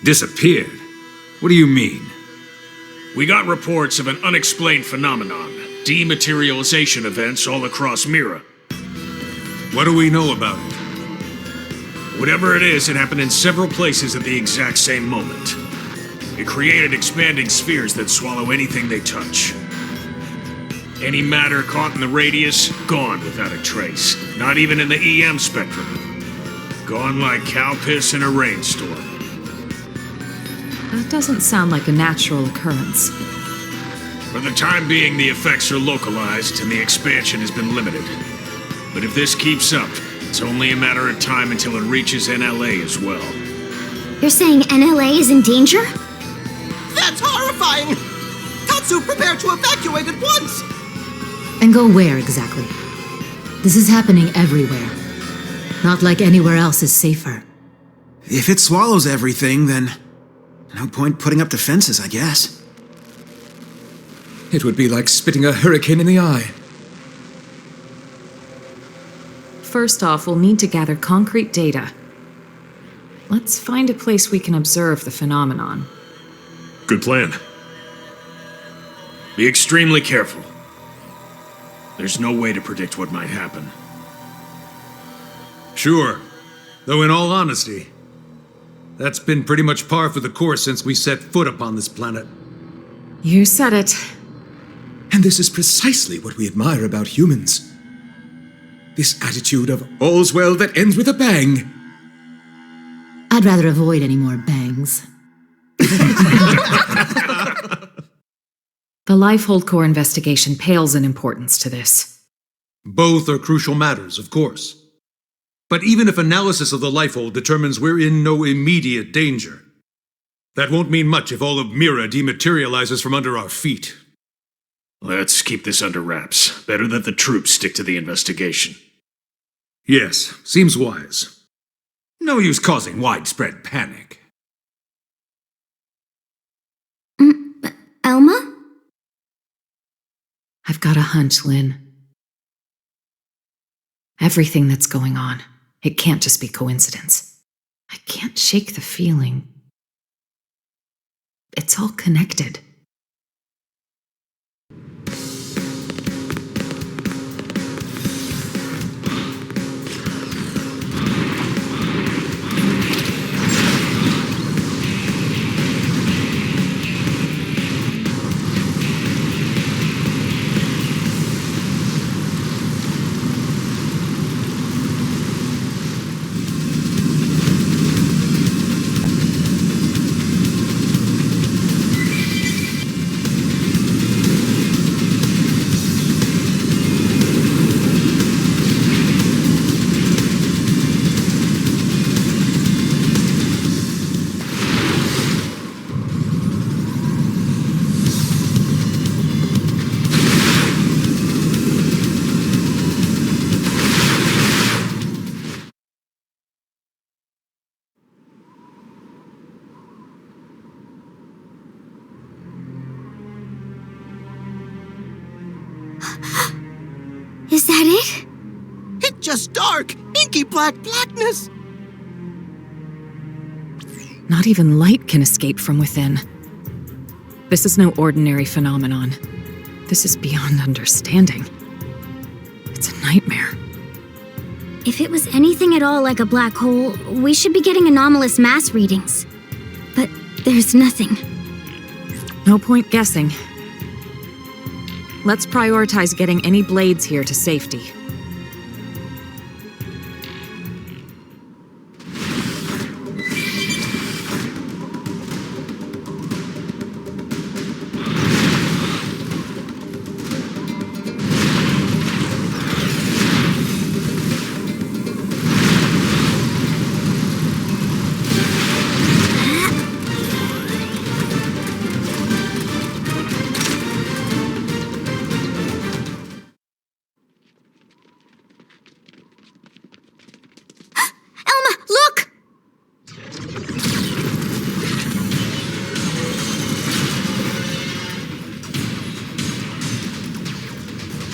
Disappeared? What do you mean? We got reports of an unexplained phenomenon. Dematerialization events all across Mira. What do we know about it? Whatever it is, it happened in several places at the exact same moment. It created expanding spheres that swallow anything they touch. Any matter caught in the radius, gone without a trace. Not even in the EM spectrum. Gone like cow piss in a rainstorm. That doesn't sound like a natural occurrence. For the time being, the effects are localized and the expansion has been limited. But if this keeps up, it's only a matter of time until it reaches NLA as well. You're saying NLA is in danger? That's horrifying! Tatsu, prepare to evacuate at once! And go where exactly? This is happening everywhere. Not like anywhere else is safer. If it swallows everything, then no point putting up defenses, I guess. It would be like spitting a hurricane in the eye. First off, we'll need to gather concrete data. Let's find a place we can observe the phenomenon. Good plan. Be extremely careful. There's no way to predict what might happen. Sure. Though in all honesty, that's been pretty much par for the course since we set foot upon this planet. You said it. And this is precisely what we admire about humans. This attitude of all's well that ends with a bang. I'd rather avoid any more bangs. The Lifehold Core investigation pales in importance to this. Both are crucial matters, of course. But even if analysis of the Lifehold determines we're in no immediate danger, that won't mean much if all of Mira dematerializes from under our feet. Let's keep this under wraps. Better that the troops stick to the investigation. Yes, seems wise. No use causing widespread panic. Elma? I've got a hunch, Lynn. Everything that's going on, it can't just be coincidence. I can't shake the feeling. It's all connected. Is that it? It's just dark, inky blackness! Not even light can escape from within. This is no ordinary phenomenon. This is beyond understanding. It's a nightmare. If it was anything at all like a black hole, we should be getting anomalous mass readings. But there's nothing. No point guessing. Let's prioritize getting any blades here to safety.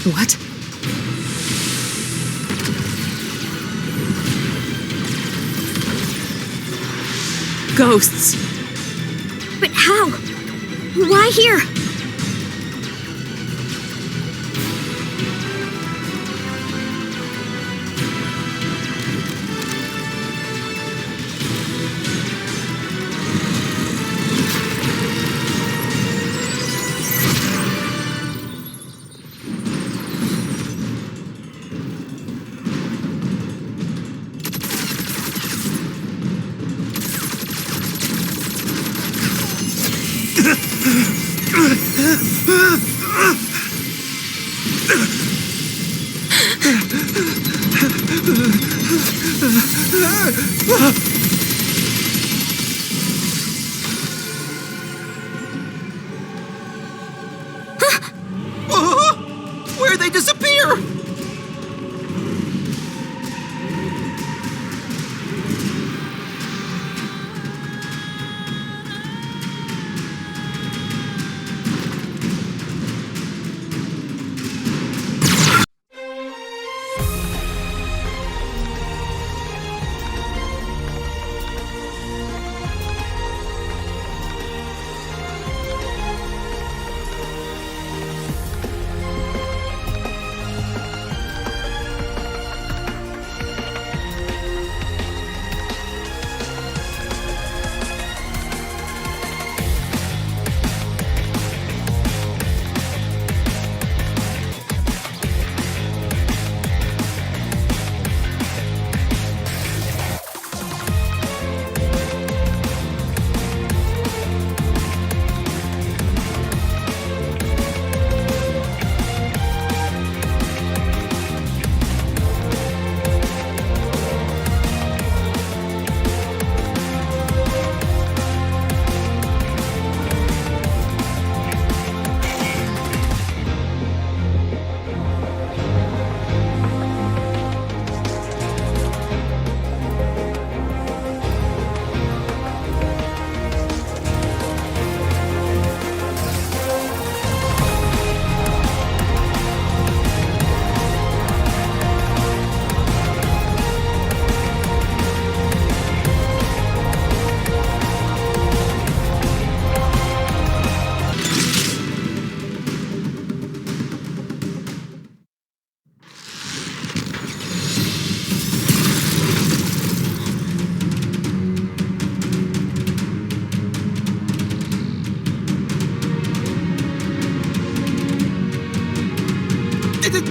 What? Ghosts. But how? Why here? Where'd they disappear?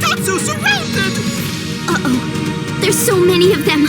Tatsu surrounded! Uh-oh. There's so many of them.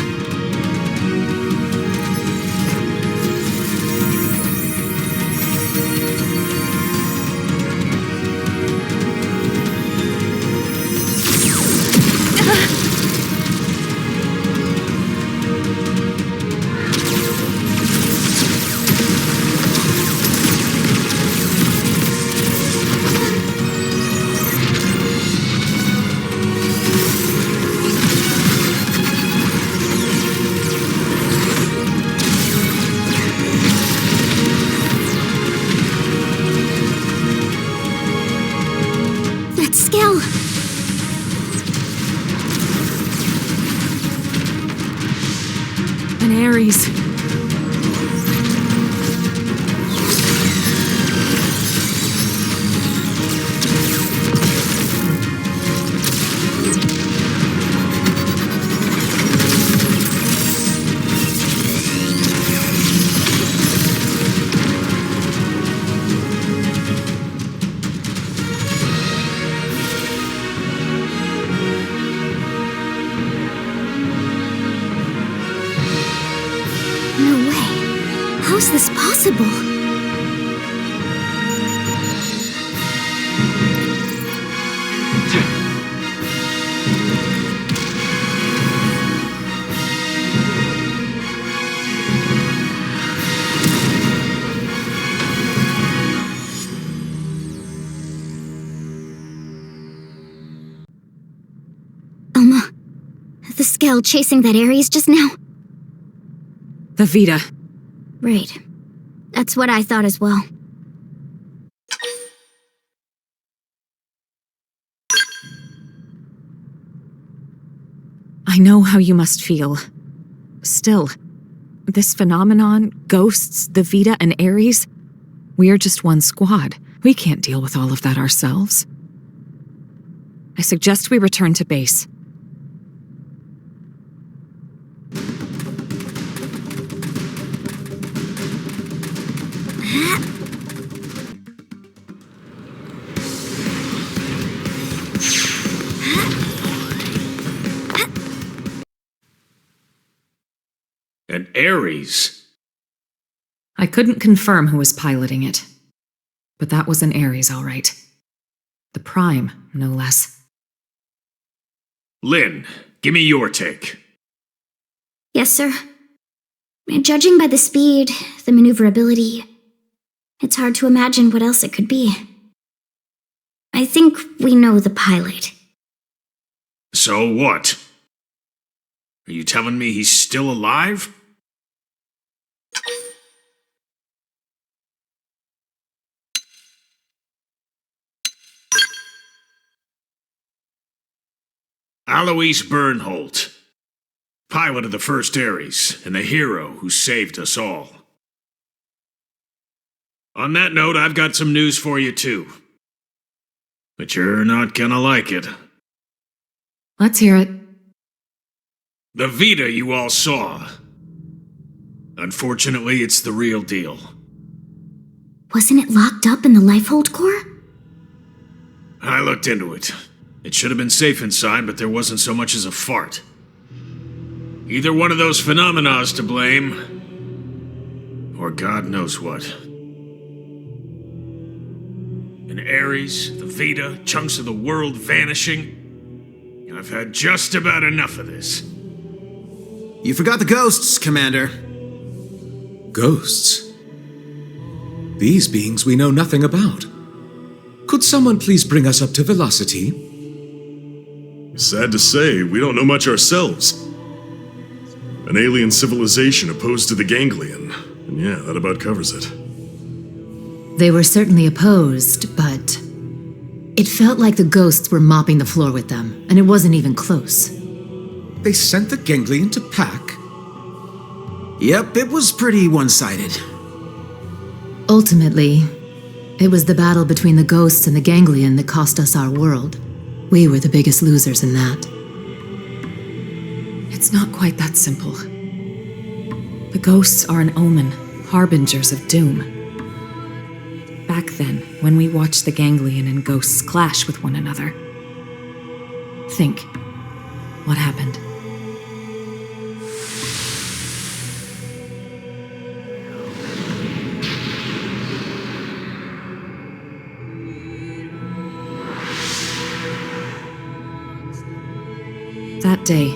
An Ares. No way. How's this possible? Elma, the scale chasing that Ares just now? The Vita. Right. That's what I thought as well. I know how you must feel. Still, this phenomenon, ghosts, the Vita, and Ares, We're just one squad. We can't deal with all of that ourselves. I suggest we return to base. An Ares? I couldn't confirm who was piloting it, but that was an Ares, all right. The Prime, no less. Lynn, give me your take. Yes, sir. Judging by the speed, the maneuverability, it's hard to imagine what else it could be. I think we know the pilot. So what? Are you telling me he's still alive? Alois Bernholt, pilot of the first Ares, and the hero who saved us all. On that note, I've got some news for you too. But you're not gonna like it. Let's hear it. The Vita you all saw. Unfortunately, it's the real deal. Wasn't it locked up in the Lifehold core? I looked into it. It should have been safe inside, but there wasn't so much as a fart. Either one of those phenomena is to blame, or God knows what. An Ares, the Vita, chunks of the world vanishing. I've had just about enough of this. You forgot the ghosts, Commander. Ghosts? These beings we know nothing about. Could someone please bring us up to velocity? Sad to say, we don't know much ourselves. An alien civilization opposed to the Ganglion. And yeah, that about covers it. They were certainly opposed, but it felt like the ghosts were mopping the floor with them, and it wasn't even close. They sent the Ganglion to pack? Yep, it was pretty one-sided. Ultimately, it was the battle between the ghosts and the Ganglion that cost us our world. We were the biggest losers in that. It's not quite that simple. The ghosts are an omen, harbingers of doom. Back then, when we watched the Ganglion and ghosts clash with one another, think, what happened? That day,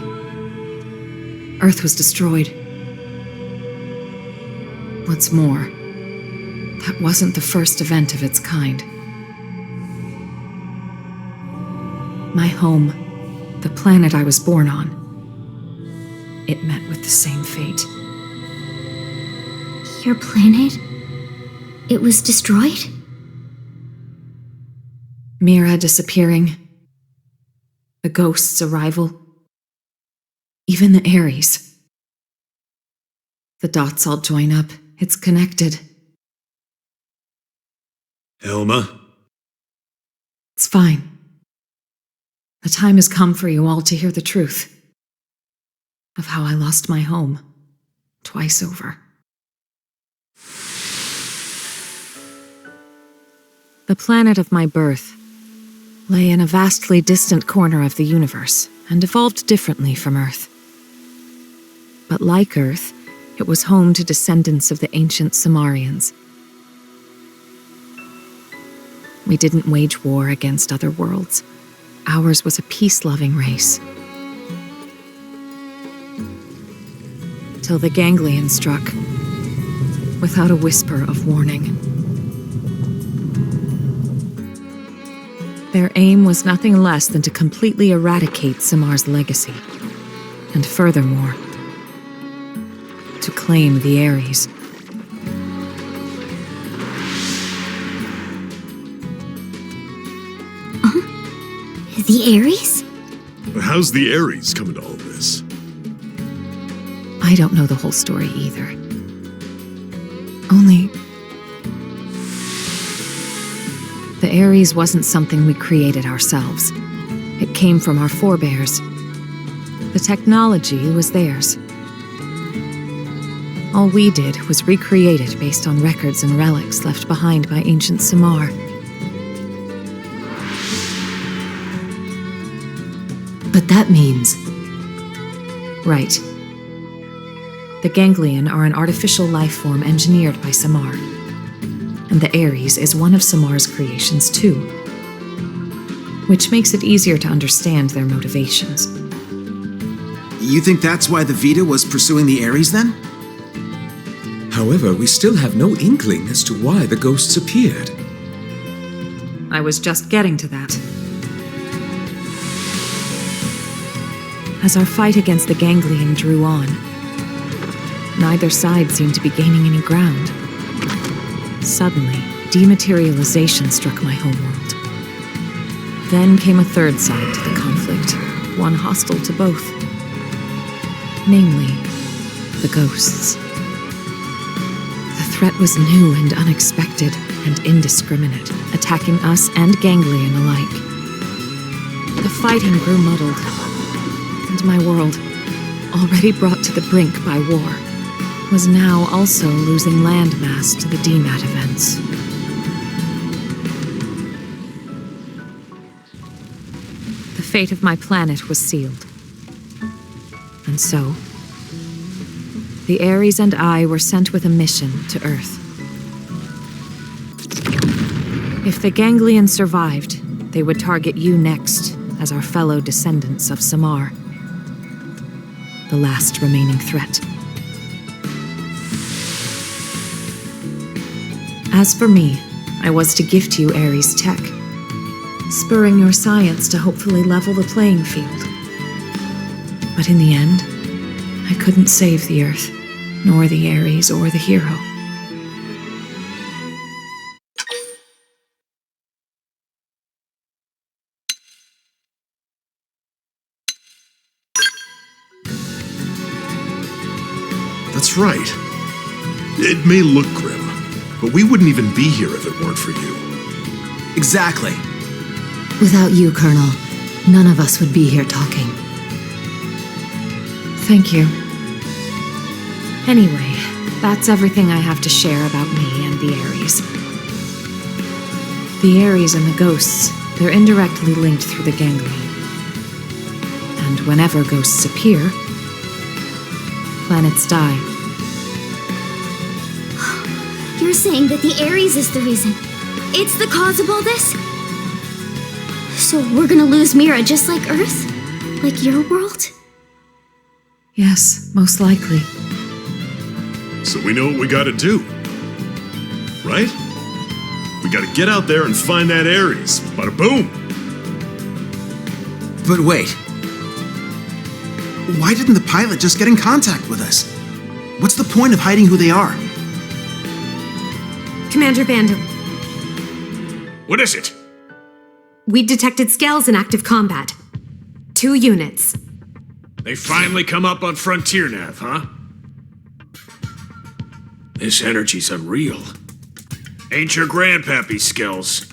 Earth was destroyed. What's more, that wasn't the first event of its kind. My home, the planet I was born on, it met with the same fate. Your planet? It was destroyed? Mira disappearing, the ghost's arrival, even the Ares. The dots all join up. It's connected. Elma? It's fine. The time has come for you all to hear the truth of how I lost my home twice over. The planet of my birth lay in a vastly distant corner of the universe and evolved differently from Earth. But like Earth, it was home to descendants of the ancient Sumerians. We didn't wage war against other worlds. Ours was a peace-loving race. Till the Ganglion struck, without a whisper of warning. Their aim was nothing less than to completely eradicate Samar's legacy, and furthermore, to claim the Ares. The Ares? How's the Ares come into all this? I don't know the whole story either. Only The Ares wasn't something we created ourselves. It came from our forebears. The technology was theirs. All we did was recreate it based on records and relics left behind by ancient Samar. But that means... Right. The Ganglion are an artificial life form engineered by Samar. And the Ares is one of Samar's creations too. Which makes it easier to understand their motivations. You think that's why the Vita was pursuing the Ares then? However, we still have no inkling as to why the ghosts appeared. I was just getting to that. As our fight against the Ganglion drew on, neither side seemed to be gaining any ground. Suddenly, dematerialization struck my homeworld. Then came a third side to the conflict, one hostile to both. Namely, the ghosts. The threat was new and unexpected and indiscriminate, attacking us and Ganglion alike. The fighting grew muddled, and my world, already brought to the brink by war, was now also losing landmass to the DMAT events. The fate of my planet was sealed. And so, the Ares and I were sent with a mission to Earth. If the Ganglion survived, they would target you next as our fellow descendants of Samar, the last remaining threat. As for me, I was to gift you Ares tech, spurring your science to hopefully level the playing field. But in the end, I couldn't save the Earth, nor the Ares or the hero. That's right. It may look grim, but we wouldn't even be here if it weren't for you. Exactly. Without you, Colonel, none of us would be here talking. Thank you. Anyway, that's everything I have to share about me and the Ares. The Ares and the ghosts, they're indirectly linked through the Ganglion. And whenever ghosts appear, planets die. You're saying that the Ares is the reason? It's the cause of all this? So we're gonna lose Mira just like Earth? Like your world? Yes, most likely. So we know what we gotta do. Right? We gotta get out there and find that Ares. Bada boom! But wait. Why didn't the pilot just get in contact with us? What's the point of hiding who they are? Commander Vandam, What is it? we detected scales in active combat. 2 units. They finally come up on Frontier Nav, huh? This energy's unreal. Ain't your grandpappy skills.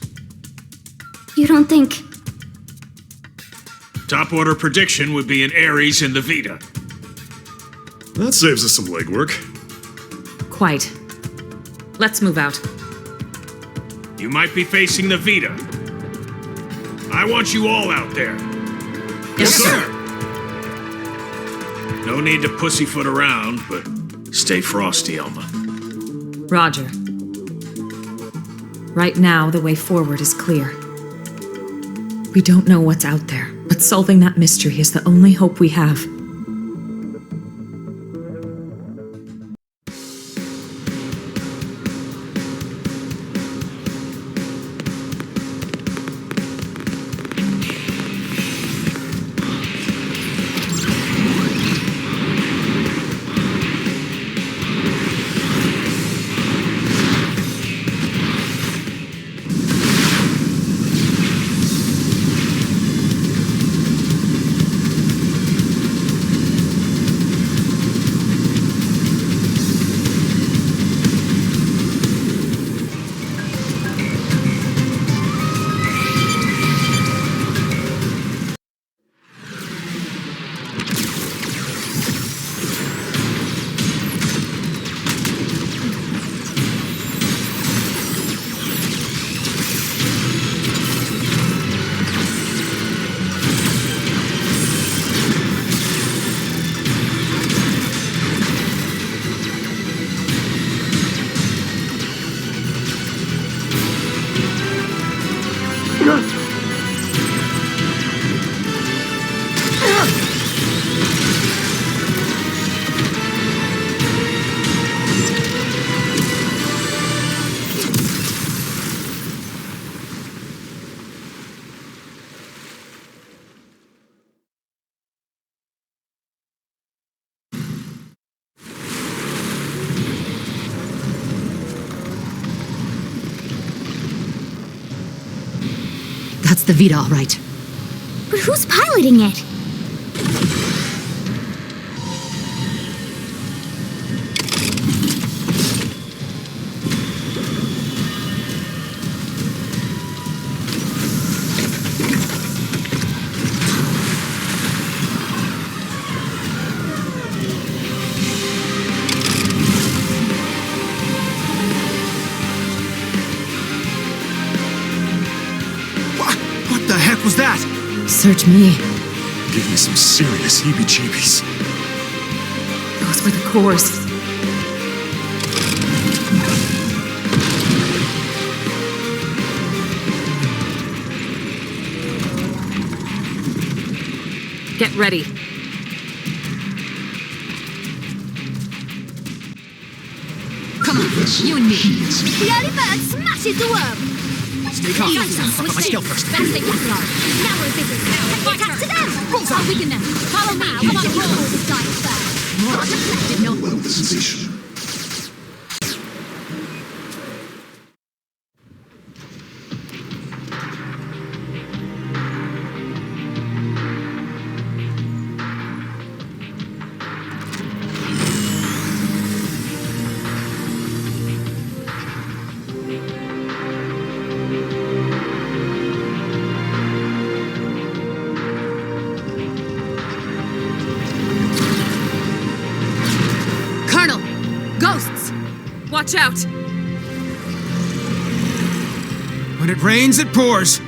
You don't think... Top order prediction would be an Ares in the Vita. That saves us some legwork. Quite. Let's move out. You might be facing the Vita. I want you all out there. Yes, sir. No need to pussyfoot around, but stay frosty, Elma. Roger. Right now, the way forward is clear. We don't know what's out there, but solving that mystery is the only hope we have. the Vita all right. But who's piloting it? What the heck was that? Search me. Give me some serious heebie-jeebies. Those were the cores. Get ready. Come on, you and me. The early bird smashes the worm! Stay calm. Fuck up my skill first. Now we're busy. Get back to them! I'll weaken them. Follow me. Come on, roll. This guy first. More deflected, no. Well, sensation. Colonel! Ghosts! Watch out! When it rains, it pours.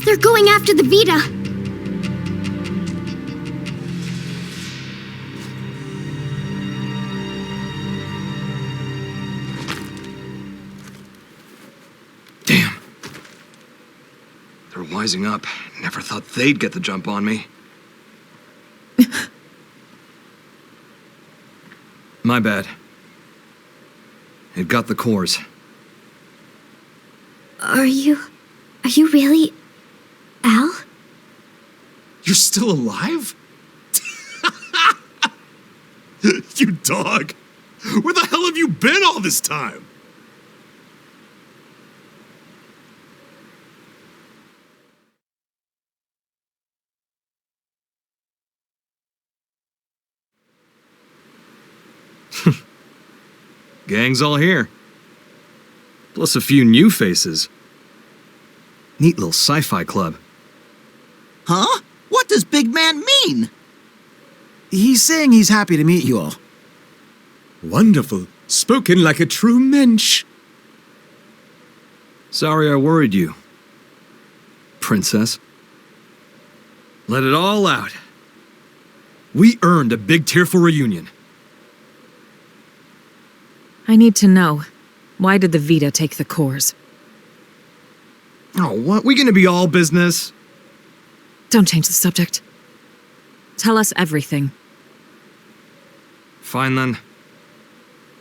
They're going after the Vita. Damn. They're wising up. Never thought they'd get the jump on me. My bad. It got the cores. Are you really Al? You're still alive? You dog! Where the hell have you been all this time? Gang's all here. Plus a few new faces. Neat little sci-fi club. Huh? What does big man mean? He's saying he's happy to meet you all. Wonderful. Spoken like a true mensch. Sorry I worried you, princess. Let it all out. We earned a big tearful reunion. I need to know. Why did the Vita take the cores? Oh, what? We gonna be all business? Don't change the subject. Tell us everything. Fine then.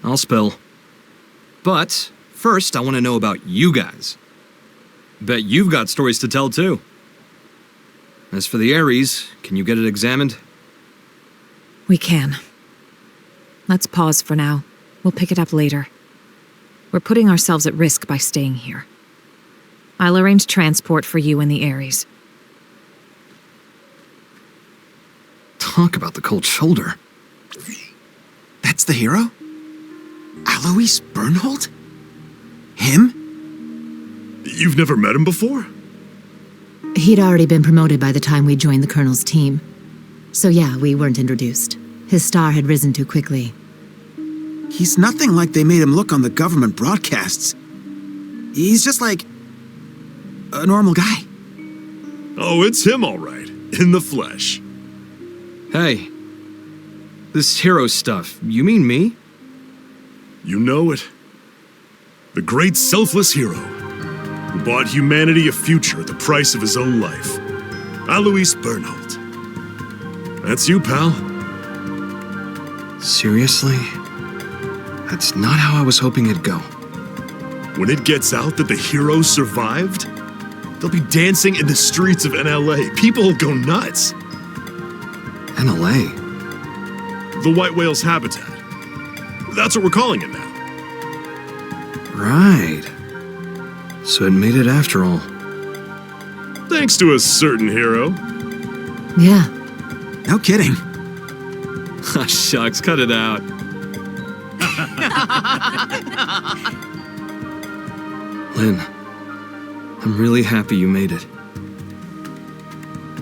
I'll spill. But first, I want to know about you guys. Bet you've got stories to tell too. As for the Ares, can you get it examined? We can. Let's pause for now. We'll pick it up later. We're putting ourselves at risk by staying here. I'll arrange transport for you and the Ares. Talk about the cold shoulder. That's the hero? Alois Bernhold? Him? You've never met him before? He'd already been promoted by the time we joined the Colonel's team. So yeah, we weren't introduced. His star had risen too quickly. He's nothing like they made him look on the government broadcasts. He's just like a normal guy. Oh, it's him all right. In the flesh. Hey. This hero stuff, you mean me? You know it. The great selfless hero who bought humanity a future at the price of his own life. Alois Bernhold. That's you, pal. Seriously? That's not how I was hoping it'd go. When it gets out that the heroes survived, they'll be dancing in the streets of NLA. People will go nuts. NLA? The white whale's habitat. That's what we're calling it now. Right. So it made it after all. Thanks to a certain hero. Yeah. No kidding. Ah, shucks, cut it out. Lynn, I'm really happy you made it.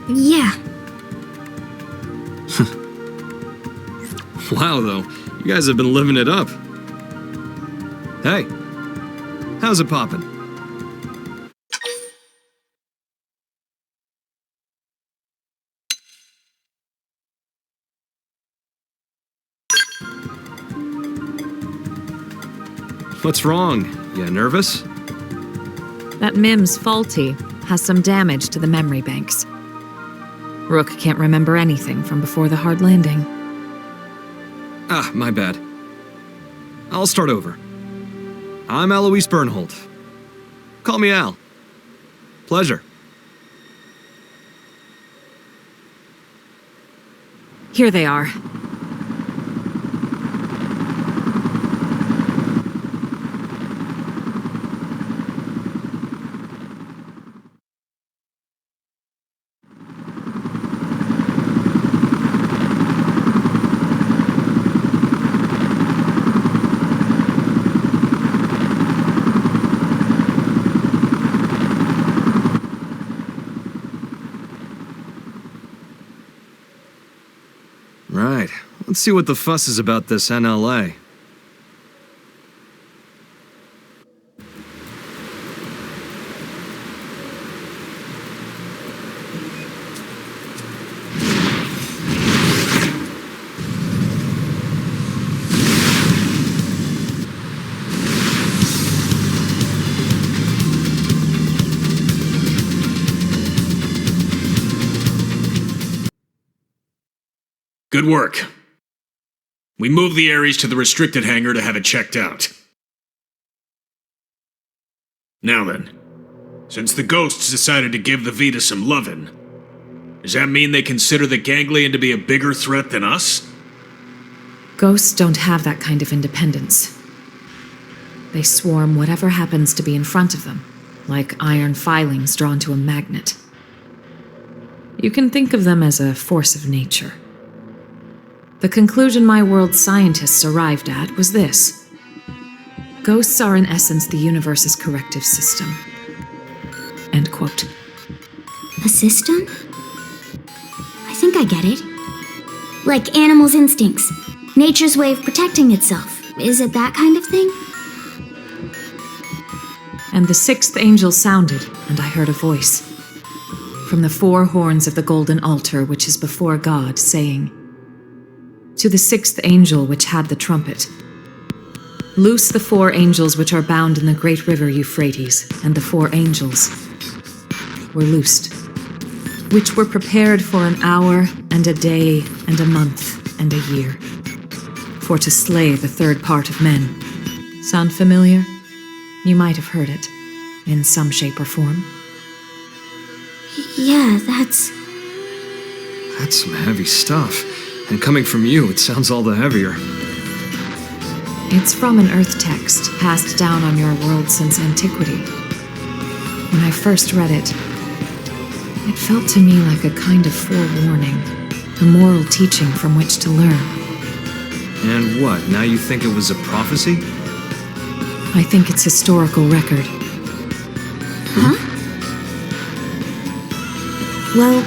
Yeah. Wow, though. You guys have been living it up. Hey, how's it poppin'? What's wrong? You nervous? That MIM's faulty, has some damage to the memory banks. Rook can't remember anything from before the hard landing. Ah, my bad. I'll start over. I'm Eloise Bernhold. Call me Al. Pleasure. Here they are. Right. Let's see what the fuss is about this NLA. Good work. We moved the Ares to the restricted hangar to have it checked out. Now then, since the ghosts decided to give the Vita some lovin', does that mean they consider the ganglion to be a bigger threat than us? Ghosts don't have that kind of independence. They swarm whatever happens to be in front of them, like iron filings drawn to a magnet. You can think of them as a force of nature. The conclusion my world's scientists arrived at was this. Ghosts are in essence the universe's corrective system. End quote. A system? I think I get it. Like animals' instincts. Nature's way of protecting itself. Is it that kind of thing? And the sixth angel sounded, and I heard a voice. From the four horns of the golden altar which is before God, saying, to the sixth angel which had the trumpet, loose the four angels which are bound in the great river Euphrates, and the four angels were loosed, which were prepared for an hour, and a day, and a month, and a year, for to slay the third part of men. Sound familiar? You might have heard it, in some shape or form. Yeah, that's some heavy stuff. And coming from you, it sounds all the heavier. It's from an Earth text passed down on your world since antiquity. When I first read it, it felt to me like a kind of forewarning, a moral teaching from which to learn. And what, now you think it was a prophecy? I think it's historical record. Huh? Well,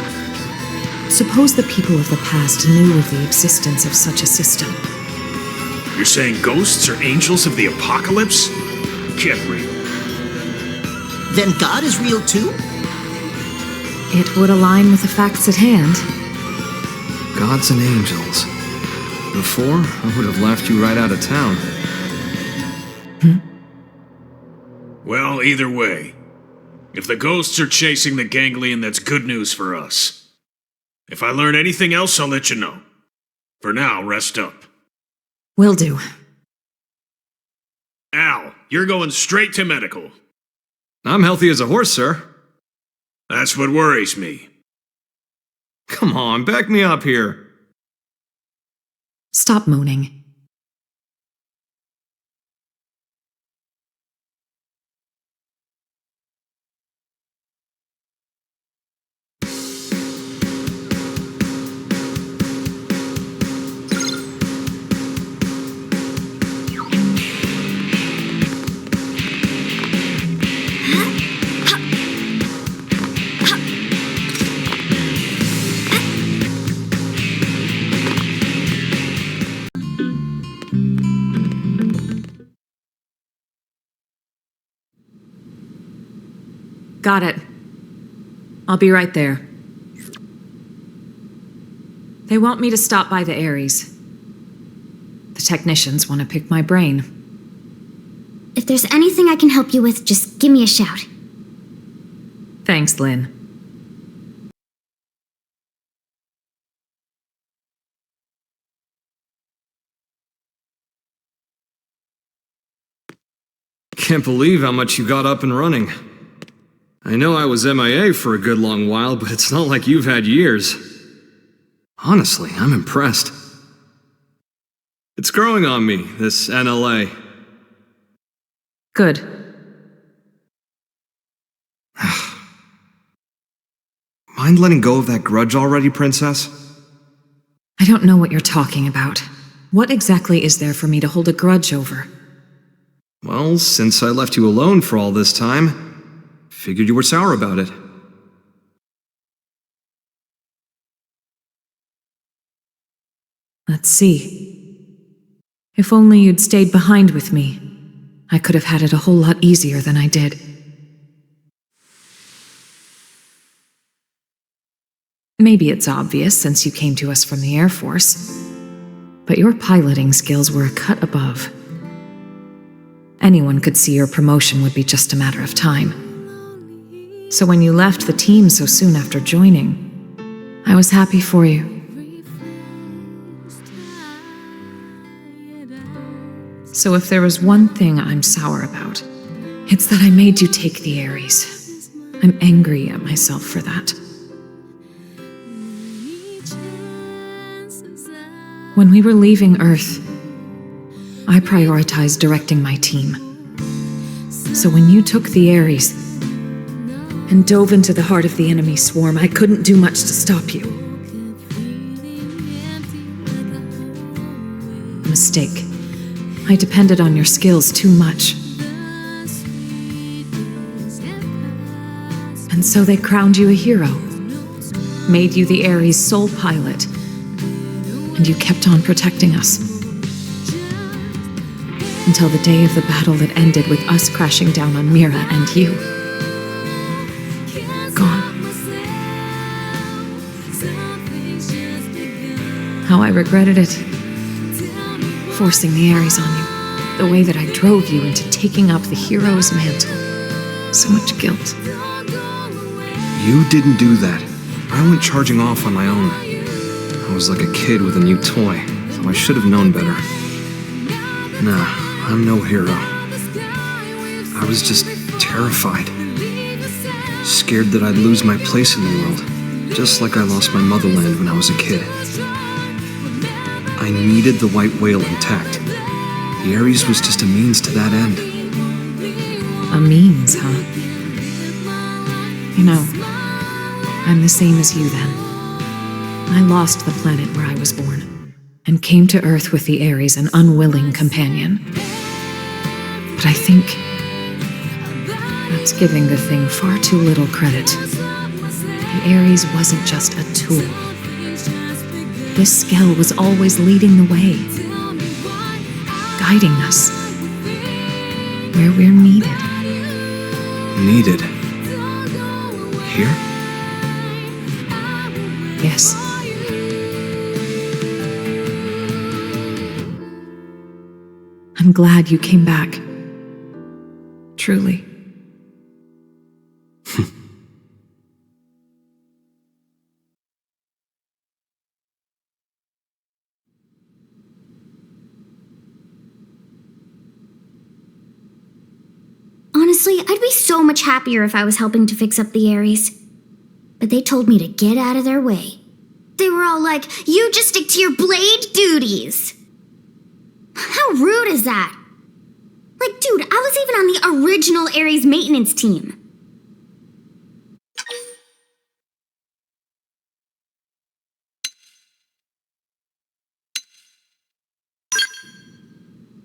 suppose the people of the past knew of the existence of such a system. You're saying ghosts are angels of the apocalypse? Get real. Then God is real too? It would align with the facts at hand. Gods and angels. Before, I would have laughed you right out of town. Well, either way, if the ghosts are chasing the ganglion, that's good news for us. If I learn anything else, I'll let you know. For now, rest up. Will do. Al, you're going straight to medical. I'm healthy as a horse, sir. That's what worries me. Come on, back me up here. Stop moaning. Got it. I'll be right there. They want me to stop by the Ares. The technicians want to pick my brain. If there's anything I can help you with, just give me a shout. Thanks, Lynn. Can't believe how much you got up and running. I know I was MIA for a good long while, but it's not like you've had years. Honestly, I'm impressed. It's growing on me, this NLA. Good. Mind letting go of that grudge already, Princess? I don't know what you're talking about. What exactly is there for me to hold a grudge over? Well, since I left you alone for all this time, figured you were sour about it. Let's see. If only you'd stayed behind with me, I could have had it a whole lot easier than I did. Maybe it's obvious since you came to us from the Air Force, but your piloting skills were a cut above. Anyone could see your promotion would be just a matter of time. So when you left the team so soon after joining, I was happy for you. So if there was one thing I'm sour about, it's that I made you take the Ares. I'm angry at myself for that. When we were leaving Earth, I prioritized directing my team. So when you took the Ares and dove into the heart of the enemy swarm, I couldn't do much to stop you. A mistake. I depended on your skills too much. And so they crowned you a hero, made you the Ares' sole pilot, and you kept on protecting us. Until the day of the battle that ended with us crashing down on Mira and you. Gone. How I regretted it. Forcing the Ares on you. The way that I drove you into taking up the hero's mantle. So much guilt. You didn't do that. I went charging off on my own. I was like a kid with a new toy, so I should have known better. Nah, I'm no hero. I was just terrified. Scared that I'd lose my place in the world, just like I lost my motherland when I was a kid. I needed the white whale intact. The Ares was just a means to that end. A means, huh? You know, I'm the same as you then. I lost the planet where I was born, and came to Earth with the Ares, an unwilling companion. But I think that's giving the thing far too little credit. The Ares wasn't just a tool. This Skell was always leading the way, guiding us where we're needed. Needed? Here? Yes. I'm glad you came back. Truly. Honestly, I'd be so much happier if I was helping to fix up the Ares. But they told me to get out of their way. They were all like, you just stick to your blade duties. How rude is that? Like, dude, I was even on the original Ares maintenance team.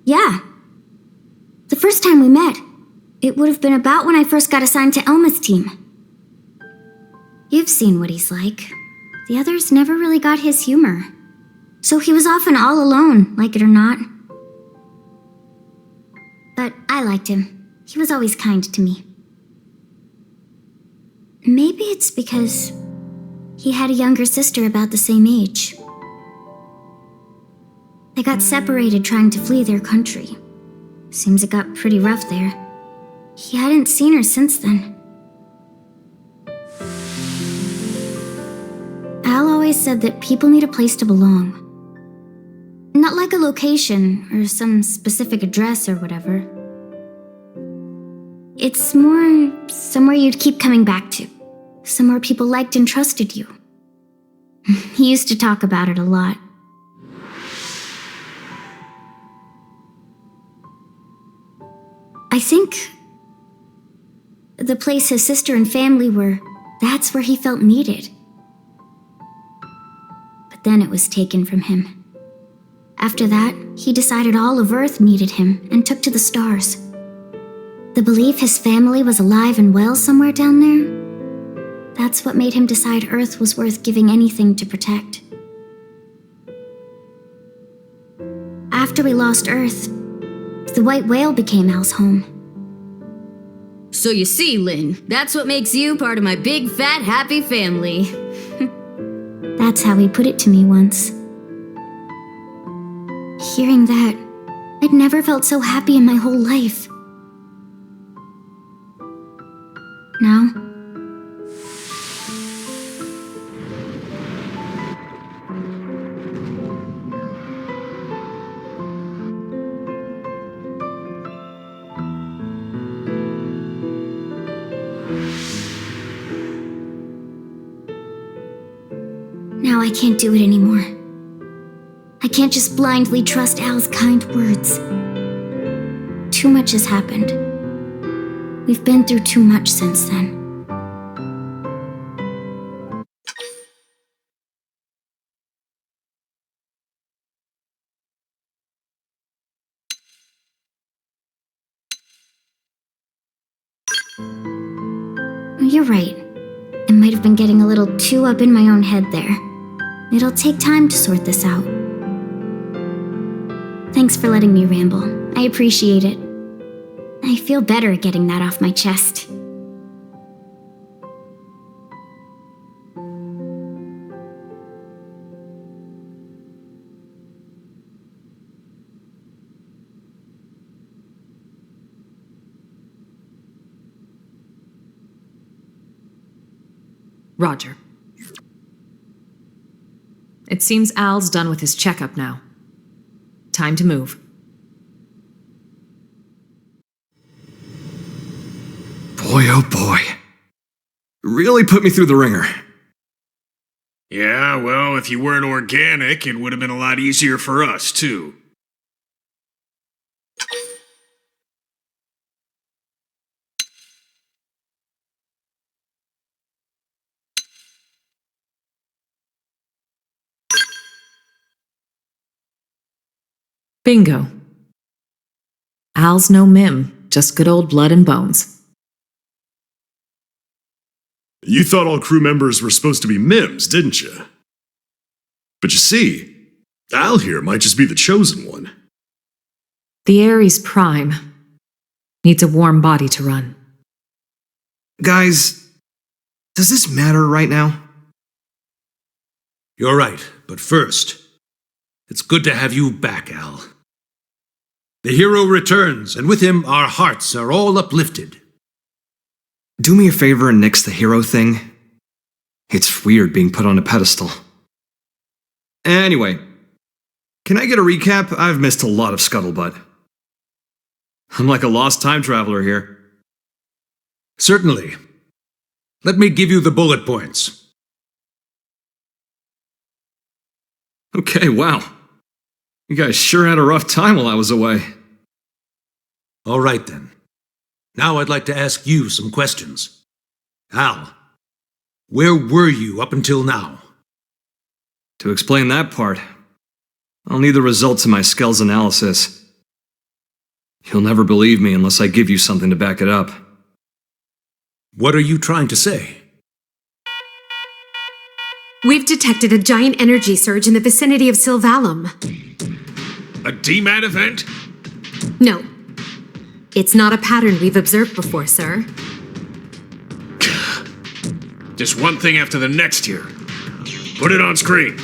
Yeah. The first time we met, it would have been about when I first got assigned to Elma's team. You've seen what he's like. The others never really got his humor. So he was often all alone, like it or not. But I liked him. He was always kind to me. Maybe it's because he had a younger sister about the same age. They got separated trying to flee their country. Seems it got pretty rough there. He hadn't seen her since then. Al always said that people need a place to belong. Not like a location or some specific address or whatever. It's more somewhere you'd keep coming back to. Somewhere people liked and trusted you. He used to talk about it a lot. I think the place his sister and family were, that's where he felt needed. But then it was taken from him. After that, he decided all of Earth needed him and took to the stars. The belief his family was alive and well somewhere down there, that's what made him decide Earth was worth giving anything to protect. After we lost Earth, the white whale became Al's home. So you see, Lynn, that's what makes you part of my big, fat, happy family. That's how he put it to me once. Hearing that, I'd never felt so happy in my whole life. Now, I can't do it anymore. I can't just blindly trust Al's kind words. Too much has happened. We've been through too much since then. You're right. I might have been getting a little too up in my own head there. It'll take time to sort this out. Thanks for letting me ramble. I appreciate it. I feel better getting that off my chest. Roger. It seems Al's done with his checkup now. Time to move. Boy, oh boy. Really put me through the ringer. Yeah, well, if you weren't organic, it would have been a lot easier for us, too. Bingo. Al's no mim, just good old blood and bones. You thought all crew members were supposed to be mims, didn't you? But you see, Al here might just be the chosen one. The Ares Prime needs a warm body to run. Guys, does this matter right now? You're right, but first, it's good to have you back, Al. The hero returns, and with him our hearts are all uplifted. Do me a favor and nix the hero thing. It's weird being put on a pedestal. Anyway, can I get a recap? I've missed a lot of scuttlebutt. I'm like a lost time traveler here. Certainly. Let me give you the bullet points. Okay, wow. You guys sure had a rough time while I was away. All right then. Now I'd like to ask you some questions. Al, where were you up until now? To explain that part, I'll need the results of my skills analysis. You'll never believe me unless I give you something to back it up. What are you trying to say? We've detected a giant energy surge in the vicinity of Sylvalum. A DMAT event? No. It's not a pattern we've observed before, sir. Just one thing after the next here. Put it on screen.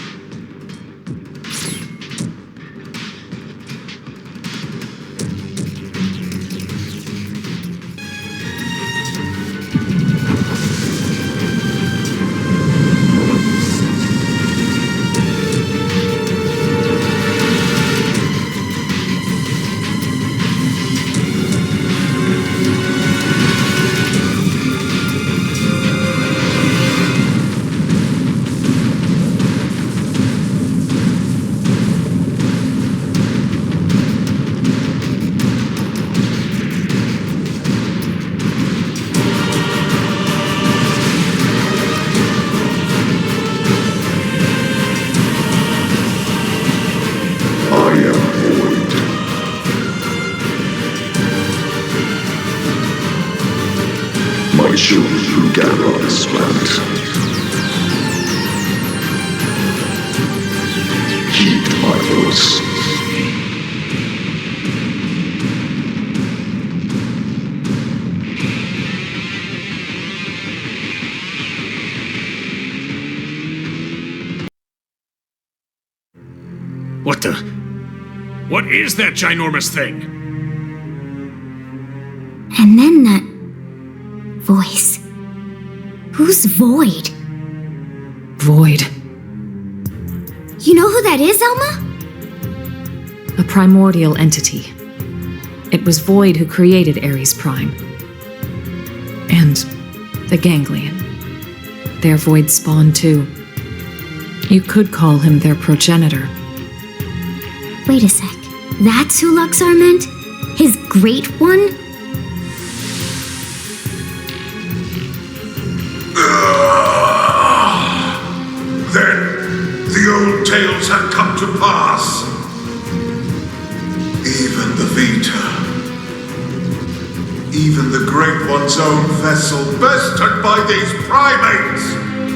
My children who gather on this planet. Heed my voice. What the? What is that ginormous thing? And then that voice. Who's Void? Void. You know who that is, Elma? A primordial entity. It was Void who created Ares Prime. And the Ganglion. Their Void spawn too. You could call him their progenitor. Wait a sec. That's who Luxar meant? His great one? Then the old tales had come to pass. Even the Vita. Even the Great One's own vessel bested by these primates.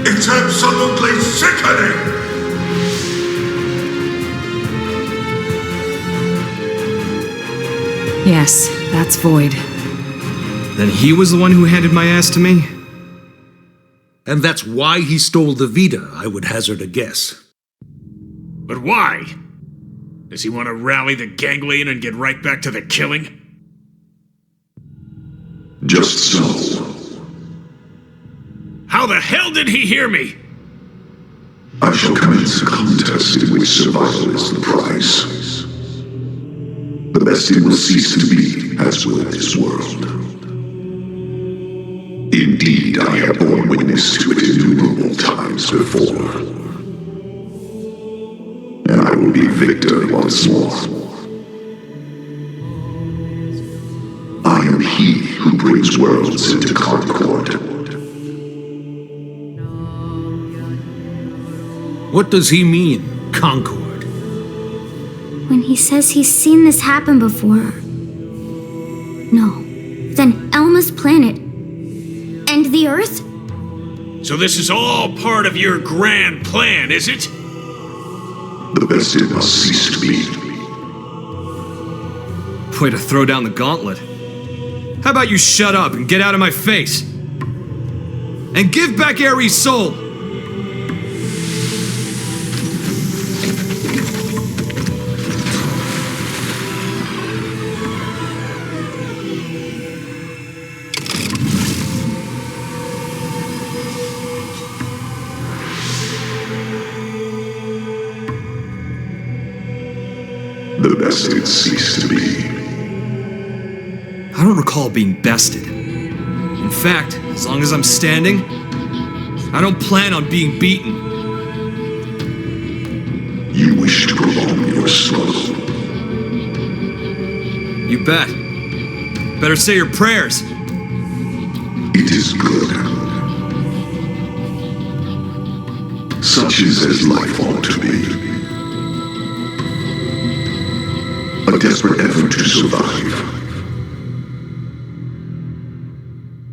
It's absolutely sickening. Yes, that's Void. Then he was the one who handed my ass to me? And that's why he stole the Vita, I would hazard a guess. But why? Does he want to rally the Ganglion and get right back to the killing? Just so. How the hell did he hear me? I shall commence a contest in which survival is the prize. The best it will cease to be, as will this world. Indeed, I have borne witness to it innumerable times before. And I will be victor once more. I am he who brings worlds into concord. What does he mean, concord? When he says he's seen this happen before. No. Then Elma's planet. And the Earth? So this is all part of your grand plan, is it? The best it must cease to be. Way to throw down the gauntlet. How about you shut up and get out of my face? And give back Ares' soul! The best it ceased to be. I don't recall being bested. In fact, as long as I'm standing, I don't plan on being beaten. You wish to prolong your struggle. You bet. Better say your prayers. It is good. Such is as life ought to be. A desperate effort to survive.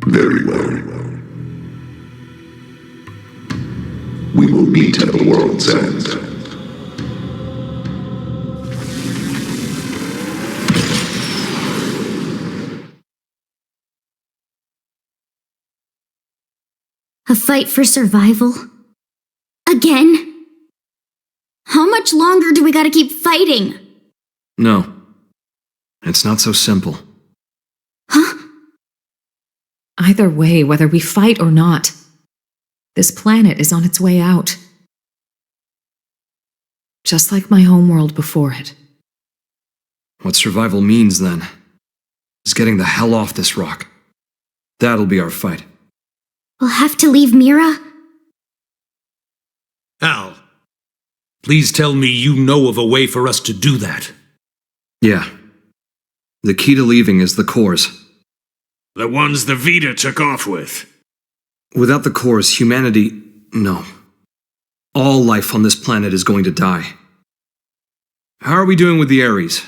Very well. We will meet at the world's end. A fight for survival? Again? How much longer do we gotta keep fighting? No. It's not so simple. Huh? Either way, whether we fight or not, this planet is on its way out. Just like my homeworld before it. What survival means, then, is getting the hell off this rock. That'll be our fight. We'll have to leave Mira? Al, please tell me you know of a way for us to do that. Yeah. The key to leaving is the cores. The ones the Vita took off with. Without the cores, humanity... no. All life on this planet is going to die. How are we doing with the Ares?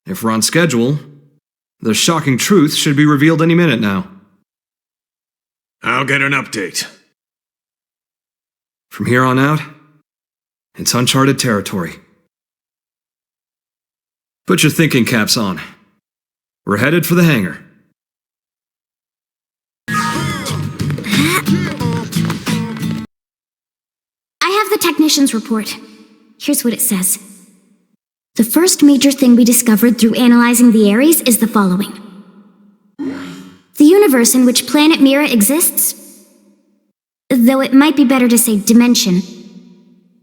If we're on schedule, the shocking truth should be revealed any minute now. I'll get an update. From here on out, it's uncharted territory. Put your thinking caps on. We're headed for the hangar. I have the technician's report. Here's what it says. The first major thing we discovered through analyzing the Ares is the following. The universe in which planet Mira exists, though it might be better to say dimension,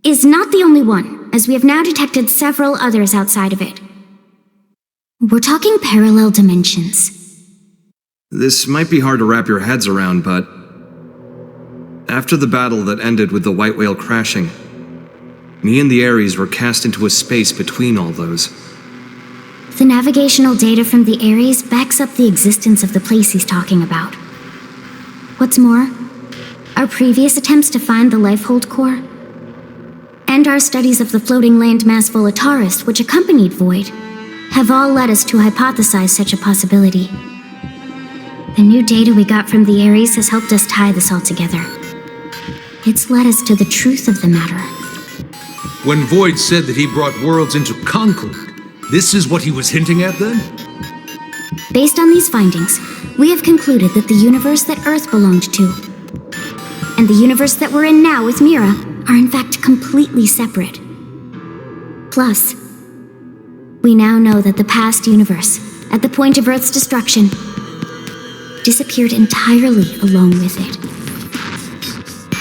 is not the only one, as we have now detected several others outside of it. We're talking parallel dimensions. This might be hard to wrap your heads around, but... after the battle that ended with the White Whale crashing, me and the Ares were cast into a space between all those. The navigational data from the Ares backs up the existence of the place he's talking about. What's more, our previous attempts to find the Lifehold core, and our studies of the floating landmass Volataris, which accompanied Void, have all led us to hypothesize such a possibility. The new data we got from the Ares has helped us tie this all together. It's led us to the truth of the matter. When Void said that he brought worlds into concord, this is what he was hinting at then? Based on these findings, we have concluded that the universe that Earth belonged to, and the universe that we're in now with Mira, are in fact completely separate. Plus, we now know that the past universe, at the point of Earth's destruction, disappeared entirely along with it.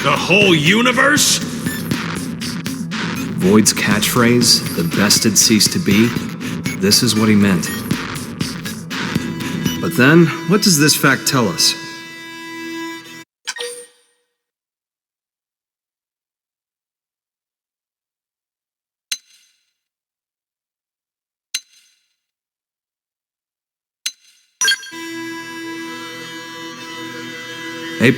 The whole universe? Void's catchphrase, the best it ceased to be, this is what he meant. But then, what does this fact tell us? A+.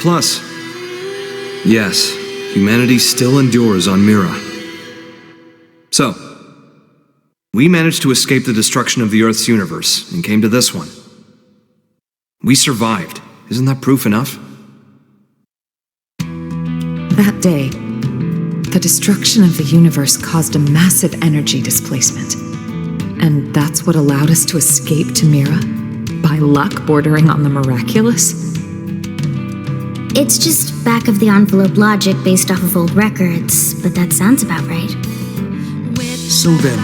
Yes, humanity still endures on Mira. So, we managed to escape the destruction of the Earth's universe and came to this one. We survived. Isn't that proof enough? That day, the destruction of the universe caused a massive energy displacement. And that's what allowed us to escape to Mira? By luck bordering on the miraculous? It's just back-of-the-envelope logic based off of old records, but that sounds about right. So then,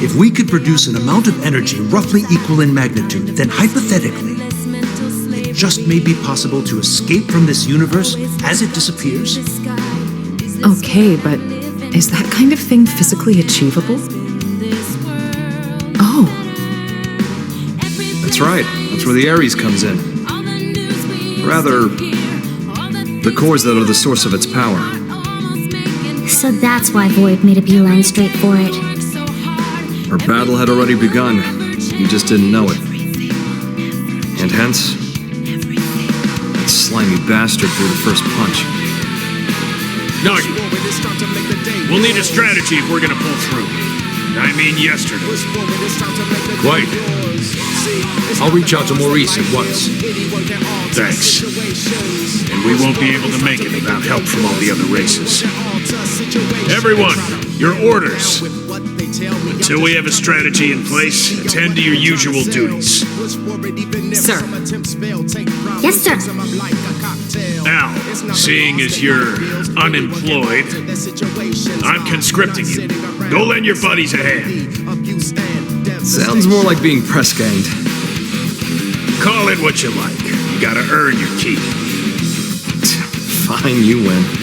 if we could produce an amount of energy roughly equal in magnitude, then hypothetically, it just may be possible to escape from this universe as it disappears? Okay, but is that kind of thing physically achievable? Oh. That's right. That's where the Ares comes in. Rather, the cores that are the source of its power. So that's why Void made a beeline straight for it. Our battle had already begun. You just didn't know it. And hence, that slimy bastard threw the first punch. Nagi, we'll need a strategy if we're gonna pull through. I mean yesterday. Quite. I'll reach out to Maurice at once. Thanks. And we won't be able to make it without help from all the other races. Everyone, your orders. Until we have a strategy in place, attend to your usual duties. Sir. Yes, sir. Al, seeing as you're unemployed, I'm conscripting you. Go lend your buddies a hand. Sounds more like being press-ganged. Call it what you like. You gotta earn your keep. Fine, you win.